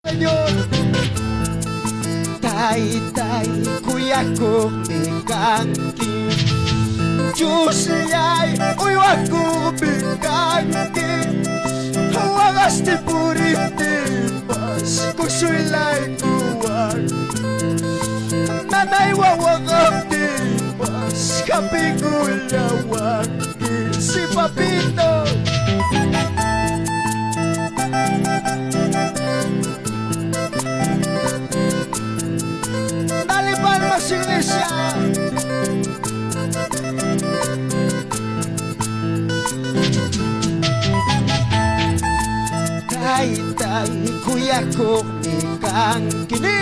Señor. Tay, kuya ko bigangki Jusiyay, uywa ko bigangki Hawagas ti puritimpas Kusuilay kuwag Nanay wawagap timpas Kapigulawag si Papito. Dale palmas, iglesia. Tay, kuya ko ikang kini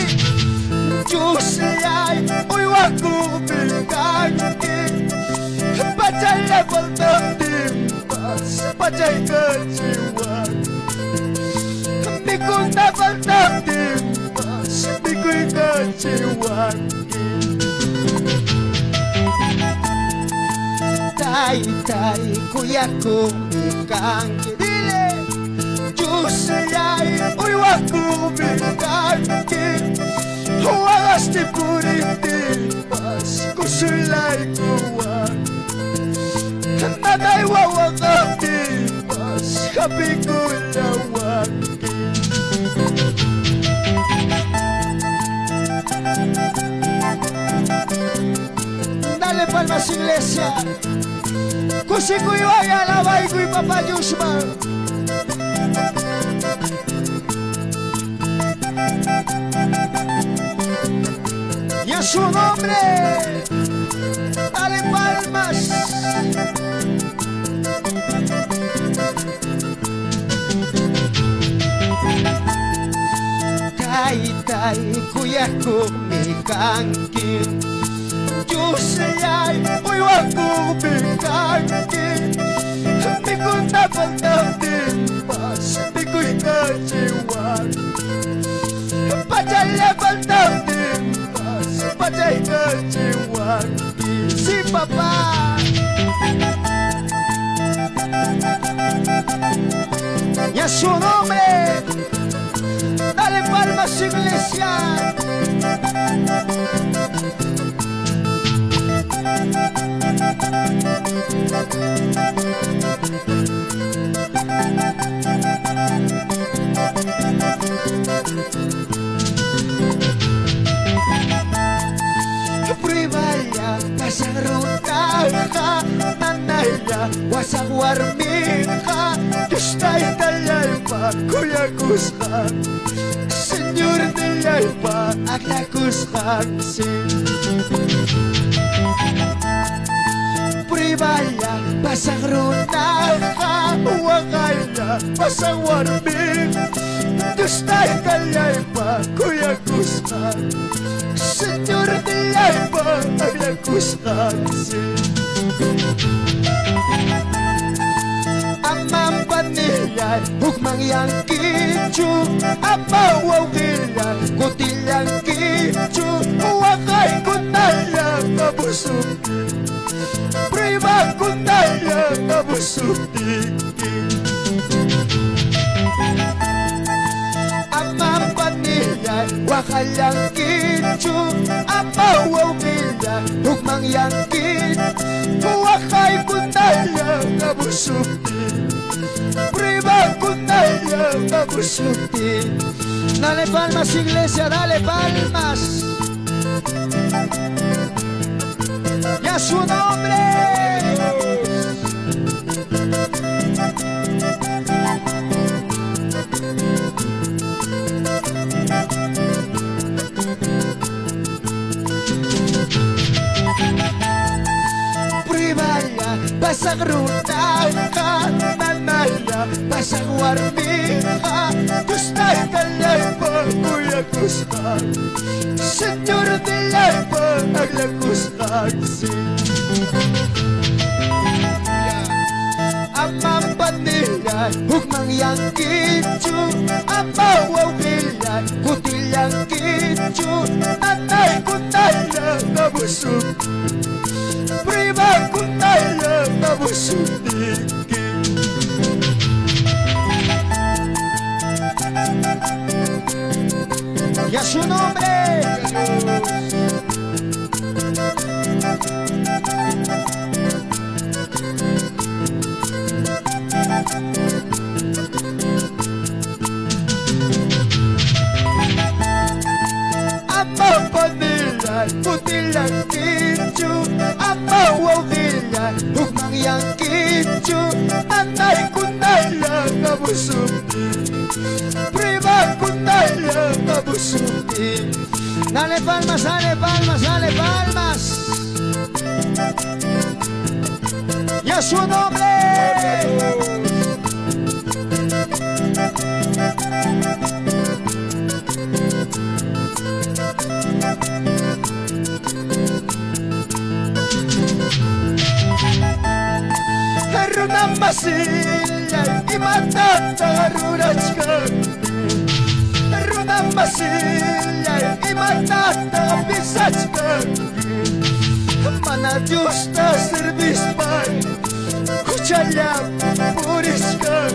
Jusiyay, uywa ko bigangki Pacay level ng timpas Pacay kajiwag Bikoy level ng timpas Bikoy kajiwag Tay, kuya ko ikang kidili Jusiyay, uywa ko bigangki Huwagas ti puritimpas Kusulay kuwag Nanay wawagap timpas Kapigulawag Dale palmas, iglesia. Kusikoy ay alabay ko'y Papa Joshua. Y en su nombre, dale palmas. Tay, kuya ko bigangki Jusiyay, uywa ko bigangki Bikoy tapal ng timpas Bikoy kajiwag Pacay level ng timpas Pacay kajiwag si Papa. Y en su nombre, dale palmas, iglesia. Primaya, pasang ruta ka Nanaya, wasang warming ka Diyos tayo talayay pa, kuya kuskan Senyor talayay pa, akla kuskan Primaya, pasang ruta ka Wakaya, pasang warming Diyos tayo talayay pa, kuya kuskan Senyor talayay pa, akla kuskan Amang paniyay, hukmang yang kitsu Apawaw kilay, kutilang kitsu Wakay kutayang kabusuki Prima kutayang kabusuki Amang paniyay, wakalang kitsu Apawaw kilay, hukmang yang kitsu Wakay kutayang kabusuki Prima kutayang kabusuki. Dale palmas, iglesia, dale palmas. Y a su nombre. Primaya, pasang ruta ka Nanaya, pasang warming ka Diyos tayo talayay pa, kuya kuskan Senyor talayay pa, agla kuskan Amang panilay, hukmang yang kitsu Apawaw kilay, kutilang kitsu Nanay kutayang kabusuk Prima kutayang kabusuk y a su nombre. Putilang kitsu, amawaw nila, hukmang yang kitsu, anay kunay lang abusumpi, prima kunay lang abusumpi. Dale palmas, dale palmas, dale palmas. Y a su nombre. Runang masilay, imatata rurachkan. Runang masilay, imatata pisachkan. Mana Diyos na service man, kuchalyam puriskan.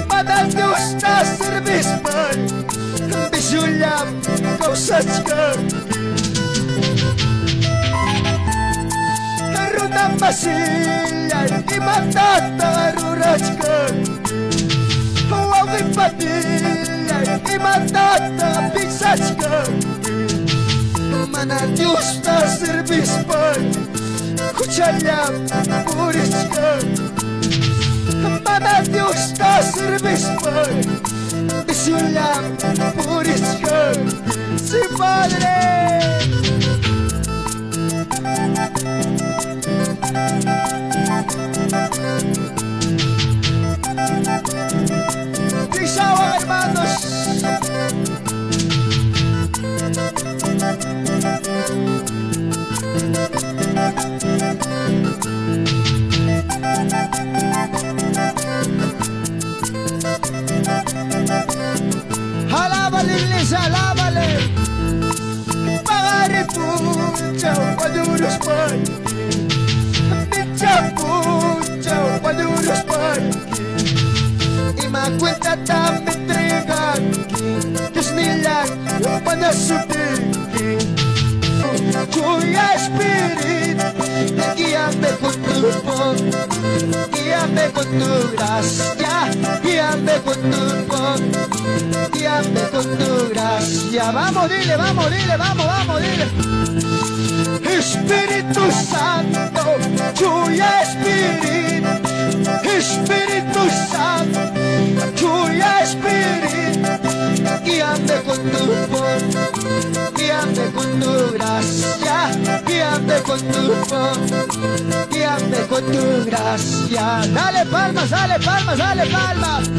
Mana Diyos na service man, bisulyam kausachkan. Runang masilay, imatata rurachkan. Huwag ipatilay, imatata pisachkan. Mana Diyos na service man, kuchalyam puriskan. Mana Diyos na service man, bisulyam puriskan. Si Padre. Pisawa, hermanos. Alábale, Iglesia, alábale. Pagaré pucha, paduros pan. Pucha, paduros pan. Y me cuenta tan me entregan. Diyos nilang panasutin. Cuya Espíritu, guíame con tu voz, guíame con tu gracia, guíame con tu voz, guíame con tu gracia. Vamos, dile, vamos, dile, vamos, vamos, dile. Espíritu Santo, Cuya Espíritu, Espíritu Santo, Cuya Espíritu, guíame con tu voz, guíame con tu gracia, guíame con tu voz, guíame con tu gracia. Dale palmas, dale palmas, dale palmas.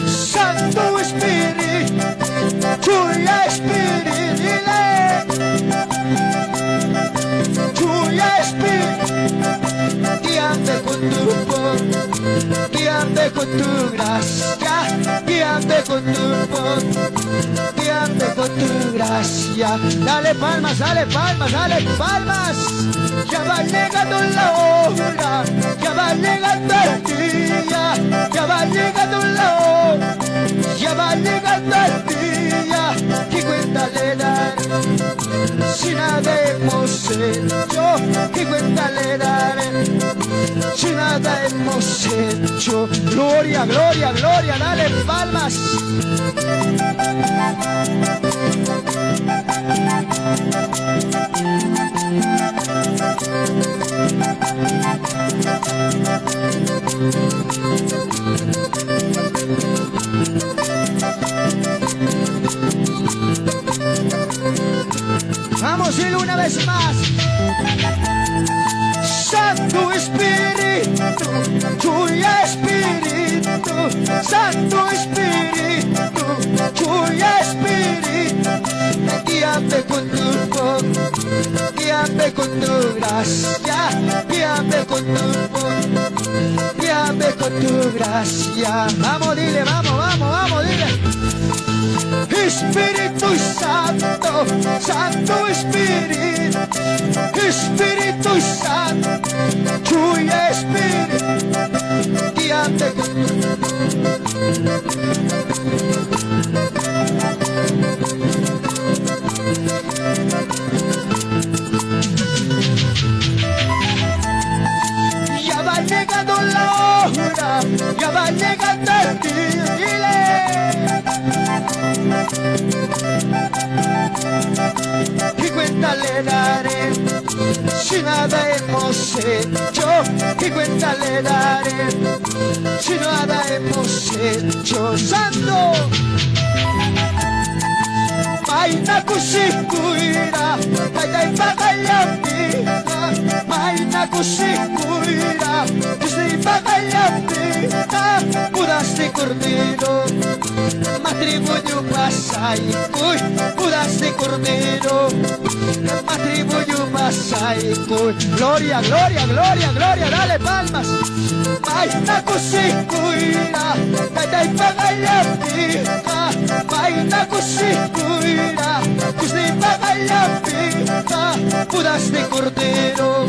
Santo Espíritu, Cuya Espíritu, dile. Cuya Espíritu, guíame con tu voz, guíame con tu gracia, guíame con tu voz, guíame con tu gracia. Dale palmas, dale palmas, dale palmas. Ya va llegando la hora, ya va llegando el día, ya va llegando la hora, ya va llegando el día. Que cuenta le daré, si nada hemos hecho, que cuenta le daré, si nada hemos hecho. Gloria, gloria, gloria, dale palmas. Vamos a ir una vez más. Santo Espíritu, Cuya Espíritu, Santo Espíritu, Cuya Espíritu, guíame con tu voz, guíame con tu gracia, guíame con tu voz, guíame con tu gracia. Vamos, dile, vamos, vamos, vamos, dile. Espíritu Santo, Santo Espíritu, Espíritu Santo, Cuya Espíritu, guíame con tu ¿Qué cuenta le daré si nada hemos hecho? ¿Qué cuenta le daré si nada hemos hecho? Santo Maina kusikuira Taitai pagayapita Maina kusikuira Desde pagayapita Mudas de cordero Matrimonio pasay Uy, mudas de cordero Matrimonio pasay Uy, gloria, gloria, gloria, gloria Dale palmas Maina kusikuira Taitai pagayapita Maina kusikuira Desde pagayapita Mudas de cordero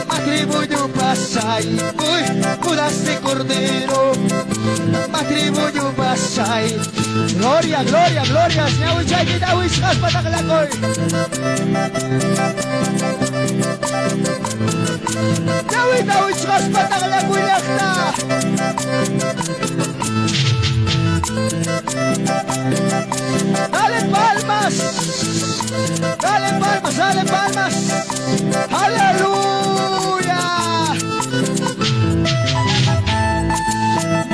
Matrimonio pasay Uy, mudas de cordero Matrimonio pasay Gloria, gloria, gloria Snawi chay kitawi shkas pataglakoy Nawi tawi shkas pataglakoy lakta Dale palmas Dale palmas, dale palmas Aleluya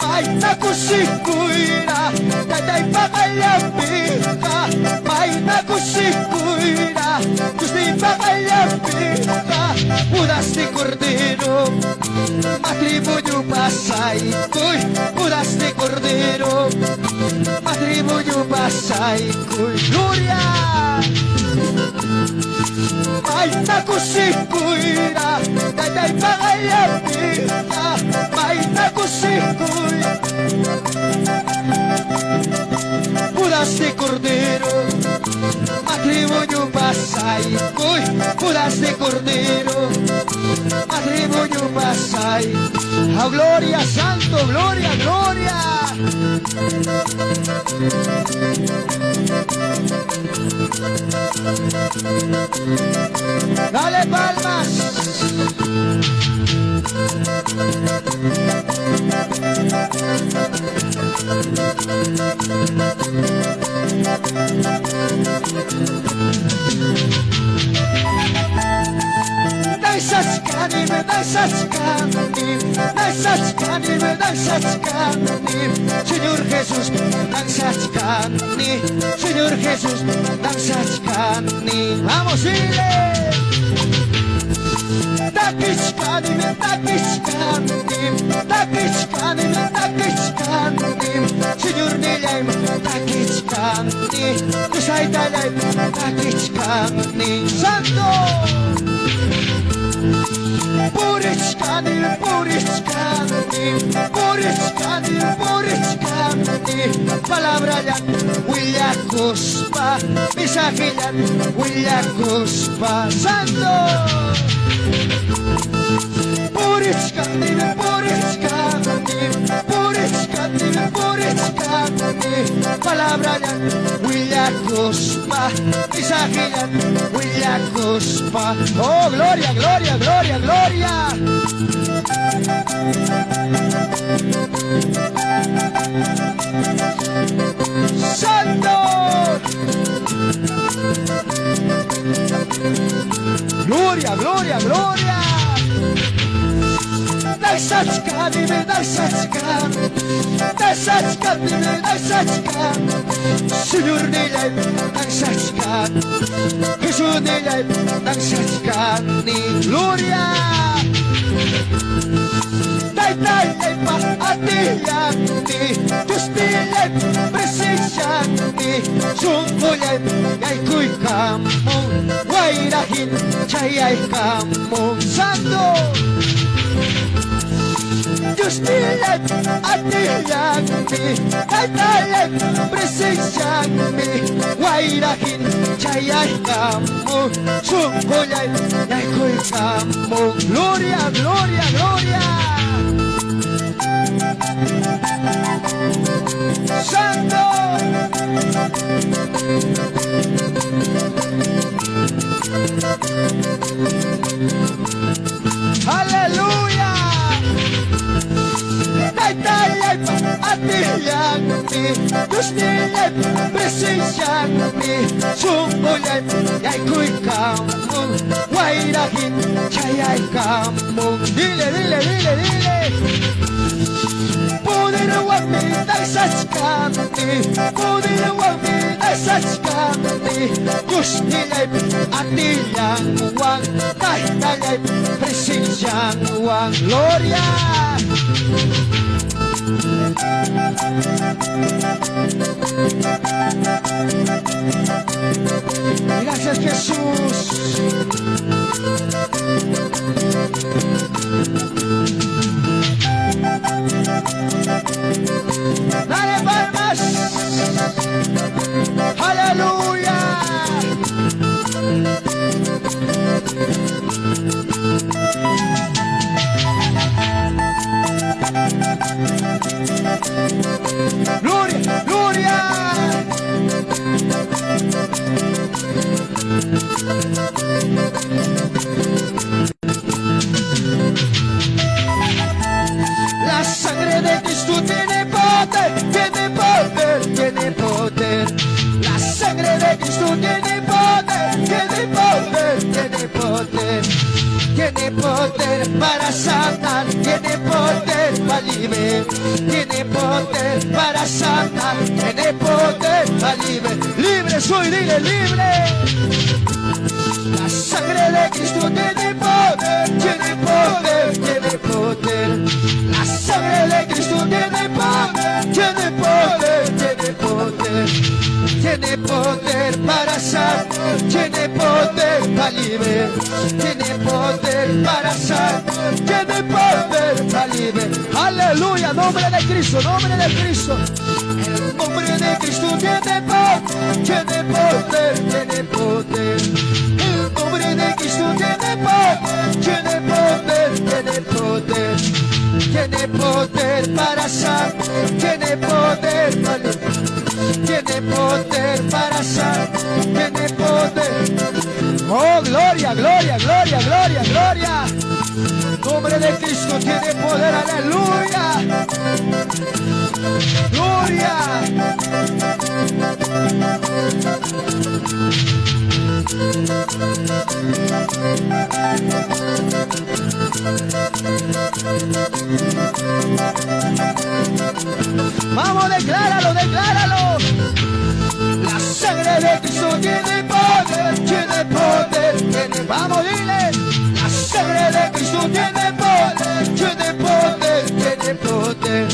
Maina kusikuira Taitai pagayapita Maina kusikuira Desde pagayapita Mudas de cordero Matrimonio pasay Uy, mudas de cordero Matrimonio pasay Uy, gloria Maina kusikuira Taitai pagayapita Maina kusikuira Mudas de cordero Matrimonio pasay Uy, mudas de cordero Matrimonio pasay Oh, gloria, santo, gloria, gloria Dale palmas Daj sačkanim, daj sačkanim, daj sačkanim, daj sačkanim, Señor Jesús, daj sačkanim, Señor Jesús, daj sačkanim. Vamos, dile. Takichkanim, takichkanim, takichkanim, takichkanim, Señor Nilaim, takichkanim, Tusaytalayim, takichkanim. Santo! Purichkanim, purichkanim, purichkanim, purichkanim, palabra yan, Willakuspa, mensaje yan, Willakuspa, Santo! Purichkanim, purichkanim, purichkanim, purichkanim, palabra yan, Willakuspa, mensaje yan, Willakuspa. Oh, gloria, gloria, gloria, gloria. Santo. Gloria, gloria, gloria. Daj sačkanim, daj sačkanim, daj sačkanim, daj sačkanim, Señor Nilaim, daj sačkanim, Jesús Nilaim, daj sačkanim. Gloria. Daj Nilaim pa atiyani, Diyos Nilaim presensiyani, Sungkulayim yaykuy kamo, Wayrahin chayay kamo, Santo. Diyos Nilaim atiyani, Daj Nilaim presensiyani, Wayrahin chayay kamo, Sungkulayim yaykuy kamo. Gloria, gloria, gloria. Santo. Aleluya. Daj Nilaim Tingnan Diyos nila'y presensya ni Sumulay Ya'y ku'y kamong Wairahin Kaya'y kamong Dile Poder awang minasas kami Poder awang minasas kami Diyos nila'y atilang uwang Kahit nala'y presensyang uwang Gloria! Gracias Jesús. Dale palmas. Aleluya. Gloria, gloria. La sangre de Cristo tiene poder, tiene poder, tiene poder. La sangre de Cristo tiene poder, tiene poder, tiene poder. Tiene poder para sanar, tiene poder para liberar, tiene poder para sanar, tiene poder para liberar. Libre soy, dile libre. La sangre de Cristo tiene poder, tiene poder, tiene poder. La sangre de Cristo tiene poder, tiene poder, tiene poder. Tiene poder para sanar, tiene poder para liberar, tiene poder para sanar, tiene poder para liberar. Aleluya, nombre de Cristo, nombre de Cristo. El nombre de Cristo tiene poder, tiene poder, tiene poder. El nombre de Cristo tiene poder, tiene poder, tiene poder. Tiene poder para sanar, tiene poder para liberar. Tiene poder para sanar, tiene poder. Oh, gloria, gloria, gloria, gloria, gloria. Nombre de Cristo tiene poder, aleluya. Gloria. Vamos, decláralo, decláralo. La sangre de Cristo tiene poder, tiene poder, tiene. Vamos, dile. La sangre de Cristo tiene poder, tiene poder, tiene poder.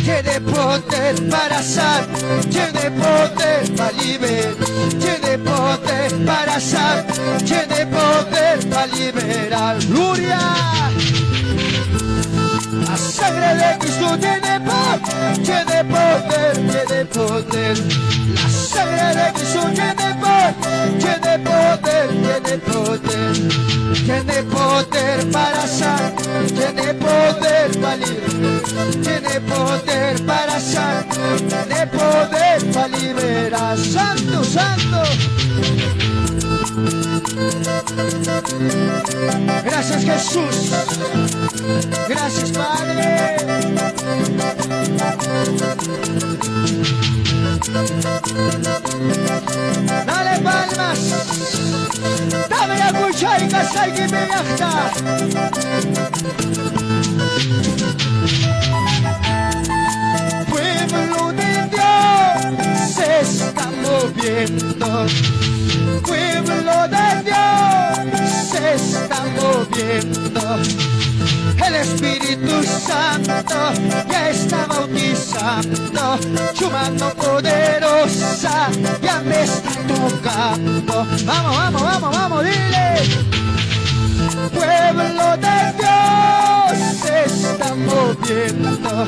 Tiene poder para sanar, tiene poder para liberar, tiene poder para sanar, tiene poder para liberar. Gloria. La sangre de Cristo tiene poder, tiene poder, tiene poder. La sangre de Cristo tiene poder, tiene poder, tiene poder. Tiene poder para sanar, tiene poder para liberar, tiene poder para sanar, tiene poder para liberar. Santo, santo. Gracias Jesús. Gracias Padre. Dale palmas. Dame la cuchara y casay que me gasta. Pueblo de Dios se está moviendo. Pueblo de Dios se está moviendo. El Espíritu Santo ya está bautizando, su mano poderosa ya me está tocando. Vamos, vamos, vamos, vamos, dile. Pueblo de Dios se está moviendo.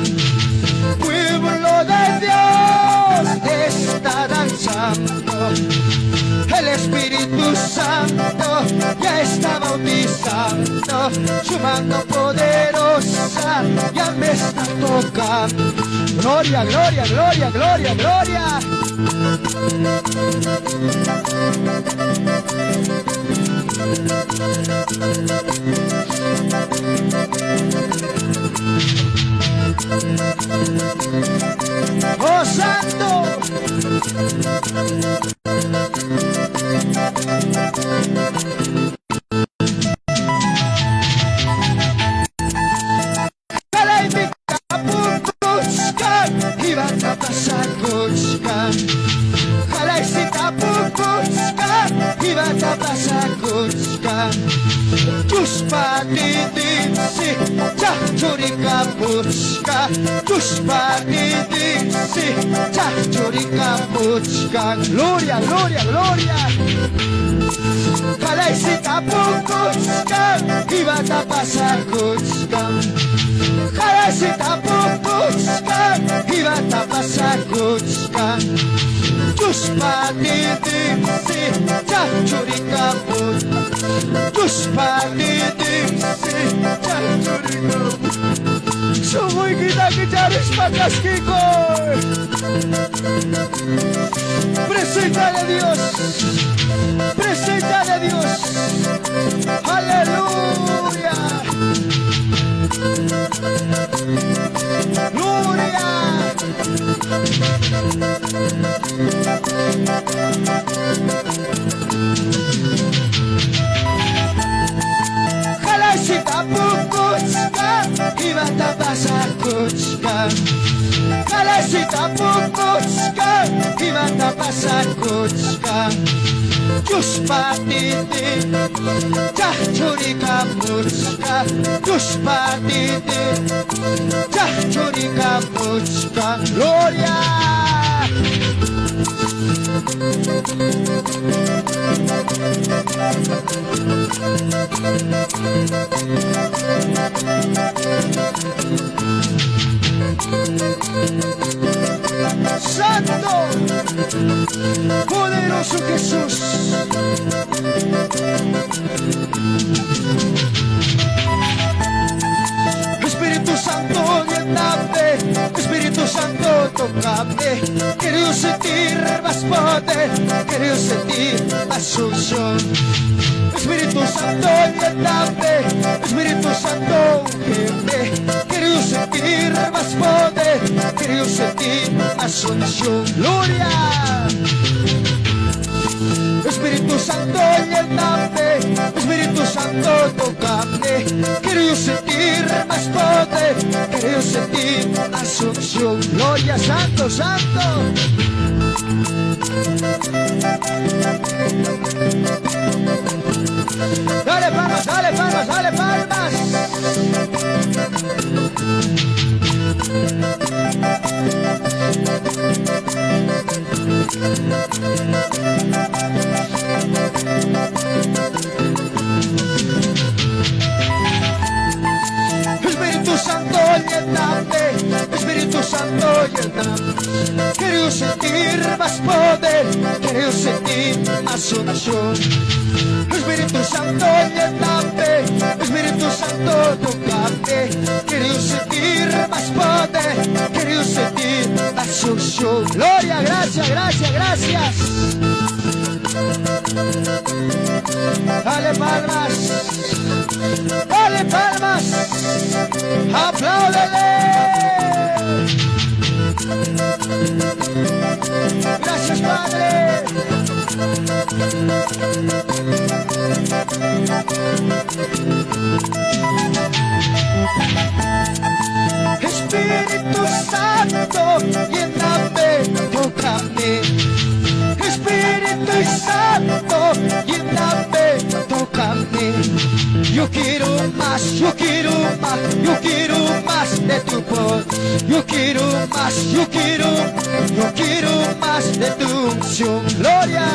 Pueblo de Dios está danzando. El Espíritu Santo ya está bautizando, su mano poderosa ya me está tocando. Gloria, gloria, gloria, gloria, gloria. Kalay di kapukuskan, iba't napasakuskan. Kalay si kapukuskan, iba't napasakuskan. Diyos patidinsi, curi kapukuskan. Diyos patidinsi, curi kapukuskan. Gloria, gloria, gloria. Kalay si kapukuskan, iba't napasakuskan. Kalay si kapukuskan, iba't napasakuskan. Diyos patidinsi, curi kapukuskan. Diyos patidinsi, curi kapukuskan. Sumuy kita ke Charis Pakaskikoy. Preséntale a Dios. Preséntale a Dios. Aleluya. Gloria. Kalay si kapukuskan, iba't napasakuskan. Kalay si kapukuskan, iba't napasakuskan. Diyos patidin, curi kapukuskan. Diyos patidin, curi kapukuskan. Gloria. Santo, poderoso Jesús. Espíritu Santo, lléname. Espíritu Santo, tócame. Quiero sentir más poder, quiero sentir más unción. Espíritu Santo, lléname. Espíritu Santo, úngeme. Quiero sentir más poder, quiero sentir más unción. Gloria. Espíritu Santo, lléname. Espíritu Santo, tócame. Quiero sentir más poder, quiero sentir más unción. Gloria, Santo, Santo. Dale palmas, dale palmas, dale palmas. Espíritu Santo, lléname. Espíritu Santo, lléname. Quiero sentir más poder, quiero sentir más unción. Espíritu Santo, lléname. Espíritu Santo, tócame. Quiero sentir más poder, quiero sentir más unción. Gloria, gracias, gracias, gracias. Dale palmas. Dale palmas. Apláudele. Gracias, Padre. Espíritu Santo, lléname, tócame. Espíritu Santo, lléname, tócame. Yo quiero más, yo quiero más, yo quiero más de tu poder. Yo quiero más, yo quiero más de tu unción. Gloria.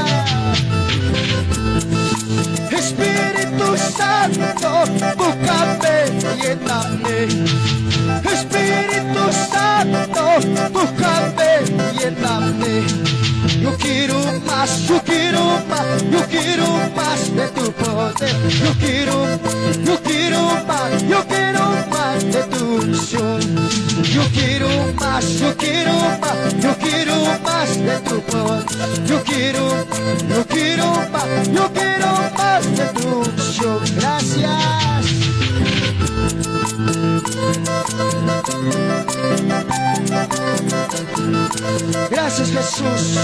Espíritu Santo, tócame, lléname. Espíritu Santo, tócame, lléname. Yo quiero más, yo quiero más, yo quiero más de tu poder. Yo quiero más, yo quiero más de tu unción. Yo quiero más, yo quiero más, yo quiero más de tu poder. Yo quiero más, yo quiero más de tu unción. Gracias. Gracias, Gracias, Jesús.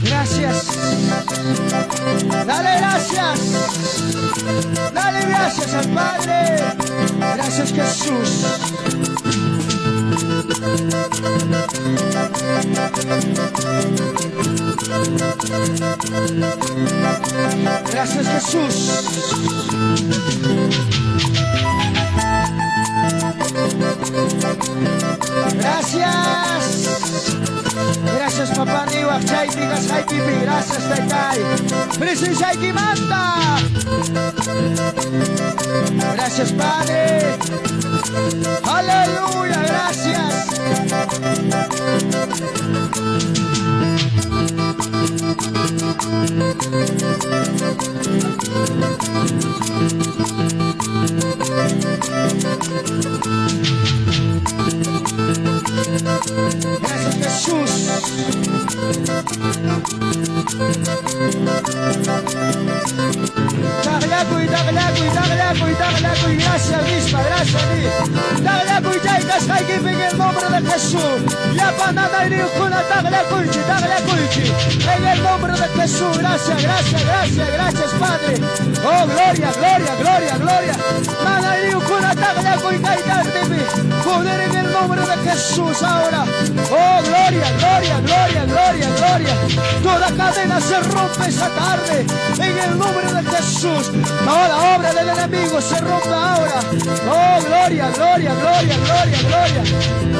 Gracias. Dale gracias. Dale gracias al Padre. Gracias, Jesús. Gracias, Jesús. Gracias. Gracias, papá Niwa, Chaipigas, Chaipipi, gracias, Taitai. Presencia y manda. Gracias, Padre. Aleluya, gracias. Gracias, Jesús. Gracias misma, gracias a mí. En el nombre de Jesús. Ya panada y una en el nombre de Jesús. Gracias, gracias, gracias, gracias, Padre. Oh, gloria, gloria, gloria, gloria. Poder en el nombre de Jesús ahora. Oh, gloria, gloria, gloria, gloria, gloria. Toda cadena se rompe esa tarde en el nombre de Jesús. Toda obra del enemigo se rompe ahora. Oh, gloria, gloria, gloria, gloria, gloria.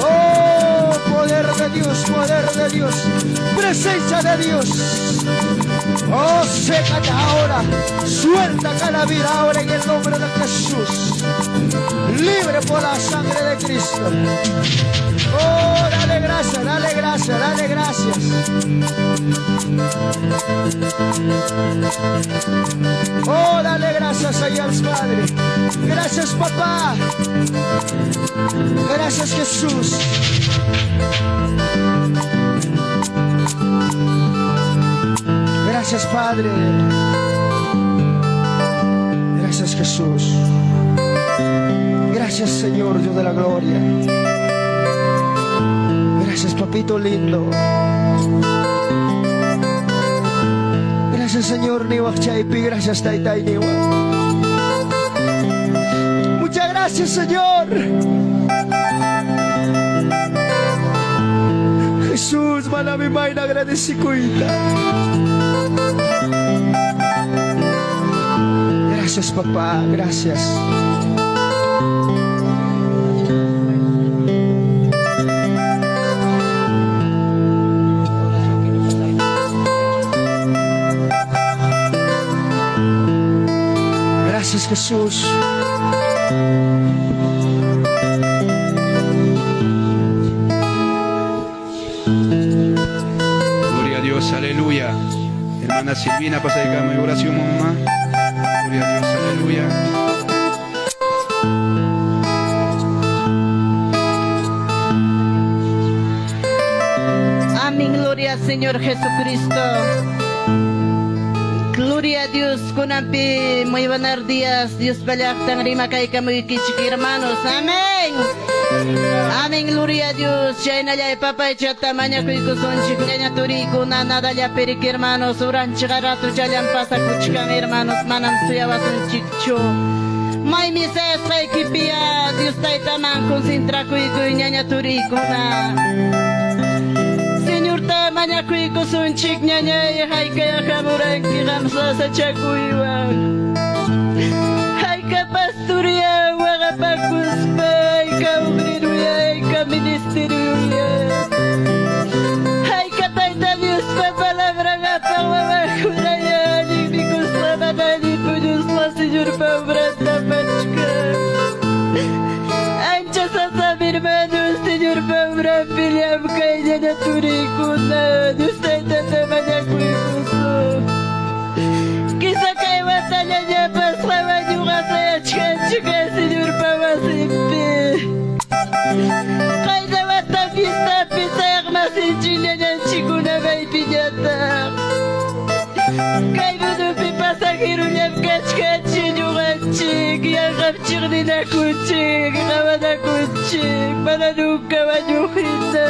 Oh, poder de Dios, poder de Dios, presencia de Dios. Oh, sécate ahora, suelta cada vida ahora en el nombre de Jesús. Libre por la sangre de Cristo. Oh, dale gracias, dale gracias, dale gracias. Oh, dale gracias a Dios Padre. Gracias, papá. Gracias, Jesús. Gracias, Padre. Gracias, Jesús. Gracias, Señor, Dios de la gloria. Gracias, papito lindo. Gracias, Señor, Niwak Chaipi. Gracias, Taitai Niwak. Muchas gracias, Señor. Jesús, malami may agradecido. Gracias, papá, gracias. Gracias, Jesús. Gloria a Dios, aleluya. Hermana Silvina, pasa de cama y oración, mamá. Gloria a Dios, aleluya. Amén, gloria al Señor Jesucristo. Gloria a Dios, con ampi, muy buenos días. Dios balaktan rima kay kamoy kichik hermanos. Amén. Amén, gloria a Dios. Chayna ya papa chata maña kuy kuson chikña turiku na nada ya perik hermanos. Uran chigarato chayan pasa kuchikan hermanos. Manam suyawasan chikcho. May misas kay kipia. Dios taitaman concentra kuy ñaña turiku na. Señor ta maña kuy kuson chikña ña hay kaya kamuran kiramsa sa chakuiwan. Hay ka pastoria waga pakuspa. Ministerio hay que taita Dios pa palabra gata wa kuraya ni bikos la bani pujus la Señor pa brata pachka ancha sa hermanos Señor pa bra piliam kaya na turikuna Dios taita ta maña kuikuso kisa kay watanya nya paslava juga saya chika Señor pa wasimpi Kaida wata pista pisa yakmasi chile nyan chikuna bay piñata din ako, chik. Ikawan ako, chik. Mananong kawanyuhin na.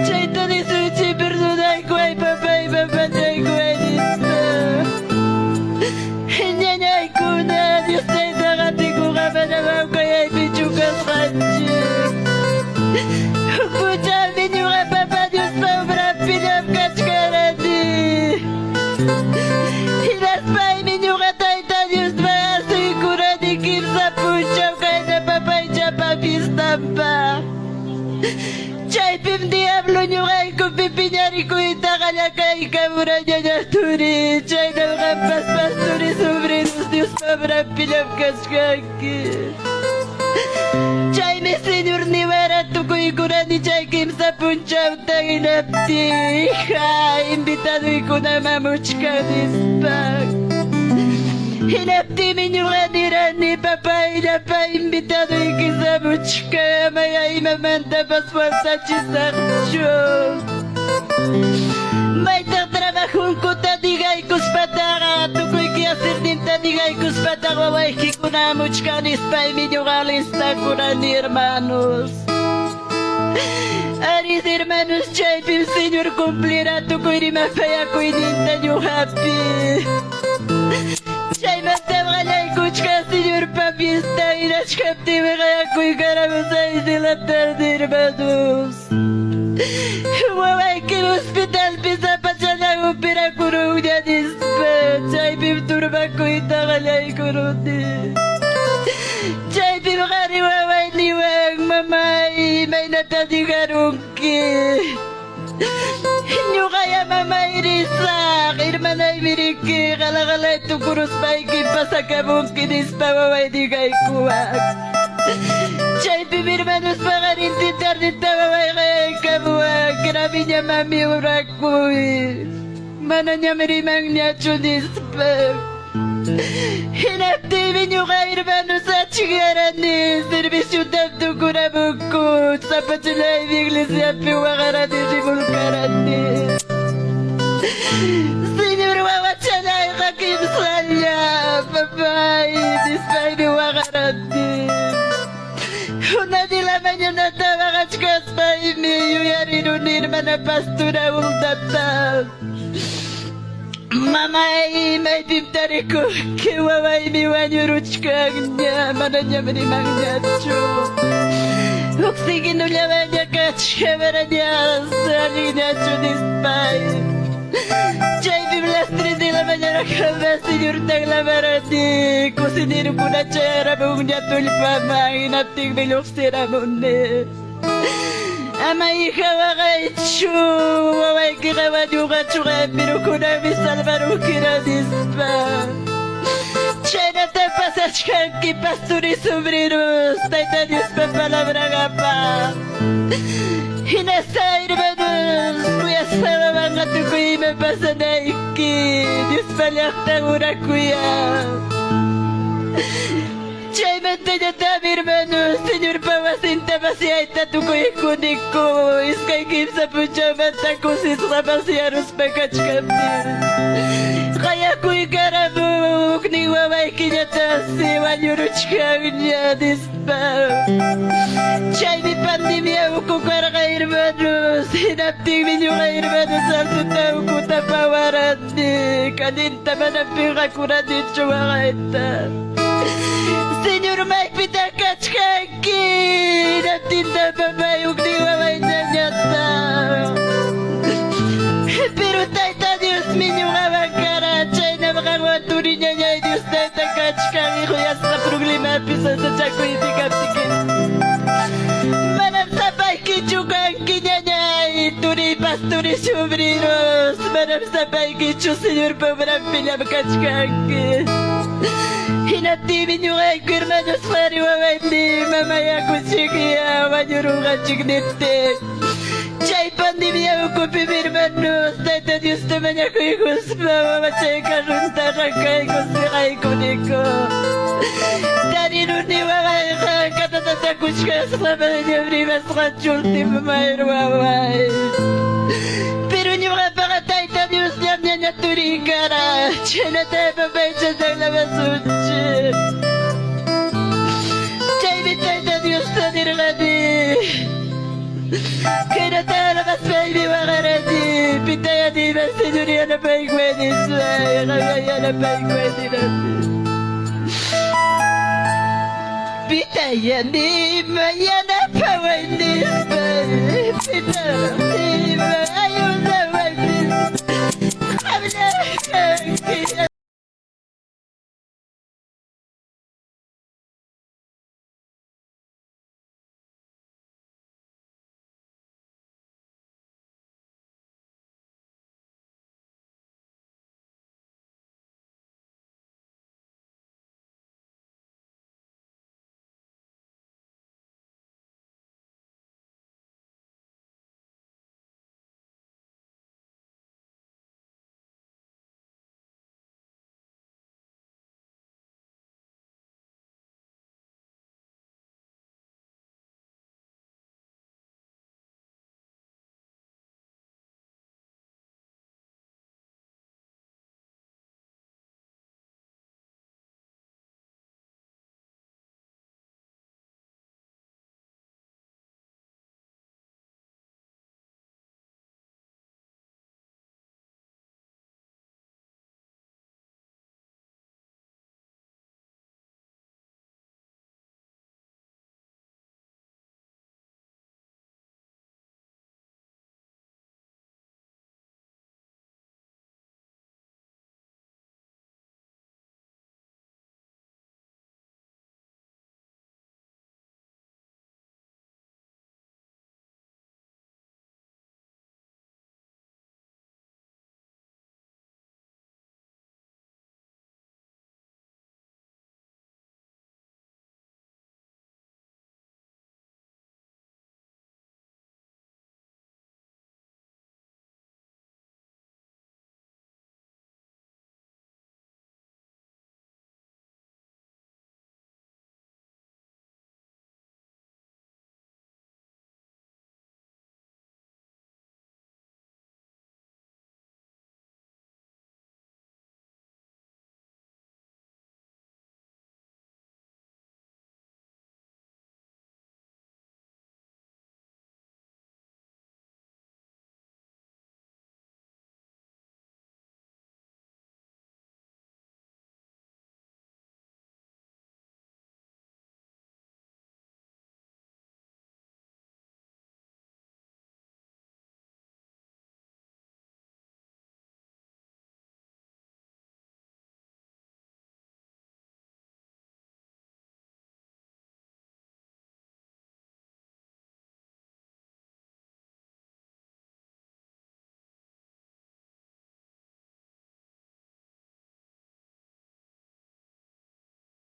Chay tani suci personay ko ay papay papatay ko ay dito. Hinyanyay ko na, Diyos na isakati ko ka manamaw kaya ay pichukas kanchik. Puchamin yung ka papa Diyos pa umrap pinapkach ka na di. Hinaspay min yung katayta Diyos pa asoy ko na di kirsa puchaw kaya na papay siya papistampa. Chay pim diablo nyo kay kung pipinyari ko ita kanya kay kamura niya niya turi. Chay na mga paspas turi sobrinos Diyos pabra pinapkas kaki. Chay mi senyor ni wera tukoy ko na ni Chay kim sa punchaw tangin apti. Imbitado ko na mamuchka dispag. Hinapti minyo kanira ni papa inapa imbitado ikisamuchka maya imamanta paswalta chisakcho. May tatrabahon ko tadigay kuspatara tukoy kiasir din tadigay kuspatara way kikunamuchka nispay minyo kalista ko na ni hermanos. Aris hermanos chay pim senyor kumplira tukoy ni mapaya ko ininta nyo happy. Chay matabgalay kuchka senyor papista inashkapti kaya ko'y karamusay sila tarde hermanos. Waway kim hospital pisa pa siya na upira kurong niya dispa. Chay pim turba ko'y tagalay kurong Chay pim kariwaway liwag mamay may natadigarong ki. Inyo kaya mamay risak, irmanay miriki, kalakalay tukurus maiki pasakabong kinis pamamay di kay kuwag. Chay pimirmanos pakarintitar di tamamay kay kabuwag, kirabi niya mami urak mo mana niya mirimang niya chudispag. Hinaptimin nyo kay hermanos sa chigaran ni servisyo damdo ko na bukod sa patulay ng iglesia piwakaran ni simulkaran ni. Senyor wawat siya na yung kakimsal niya, babay, dispay piwakaran ni. Una dilaman niya na tawakachkas pa imi, yung yari nun irman na pasto na ultatap. Mamay may pimtari ko kiwaway miwanyo ruchkang niya mana niya manimang niya cho. Uksigin ulyawan niya kachkamara niya sali niya cho dispay. Chay bimlastri dilaman niya nakabas senyor taglamara di kusinir ko na chara mong niya tulpa manginapting biluksira mo ni. Amay ikaw kay Chu, waway kirawan yung kachuka, pero ko na misalmaro kinadispa. Chay na tapasach kang kipasturi sobrinos, taita Diyos pa palabra nga pa. Hinasay hermanos, kuya sa mga tukoy mapasa na iki, Diyos palyak tangura kuya. Chay mantanya tabi hermanos, senyor pawasinta masiyay tatukoy kunik ko, iskay kim sa puncha manta ko sisra masiyarus pagkachkapin. Kaya ko'y karamuk, ni waway kinyatasi, wanyuruchkang niya dispa. Chay mi pandemya ko kara kay hermanos, hinapting minyo kay hermanos, alto tao ko tapawaran ni, kaninta manaping kakura di chuwa kaita. Senyor may pitakach kaki, natinda babayog ni waway na nyata. Pero taita Diyos minyo kawagkara, chay na makakawaturi niya niya, Diyos taita kach kaki, kuyas na problema pisa sa chako itikap-tikip. Manam sabay kichukang kinya niya, turi pasturi sobrinos, manam sabay kichu, senyor pabrang pilam kach kaki. Hinaptimin nyo kay hermanos pari waway ni mamaya ko siya wanyurungan chignite. Chay pandemya ko pimirmanos, taita Diyos naman niya ko ikuspa, mamachay karunta kakay ko sikay ko niko. Dari nun ni waway ka, katatatakush ka sa kamay niya, rimas ka chulti mamay waway. Pero nyo ka baka taita Diyos niya niya turikara, Cine te papaycha de la basuche. Cine te Dios te dirgadi. Kena te la baby wagaradi. Pitaya di basiduri na paigwedi sway. Kaya na paigwedi na. Pitaya di maya na pawendi sway. Pitaya di maya.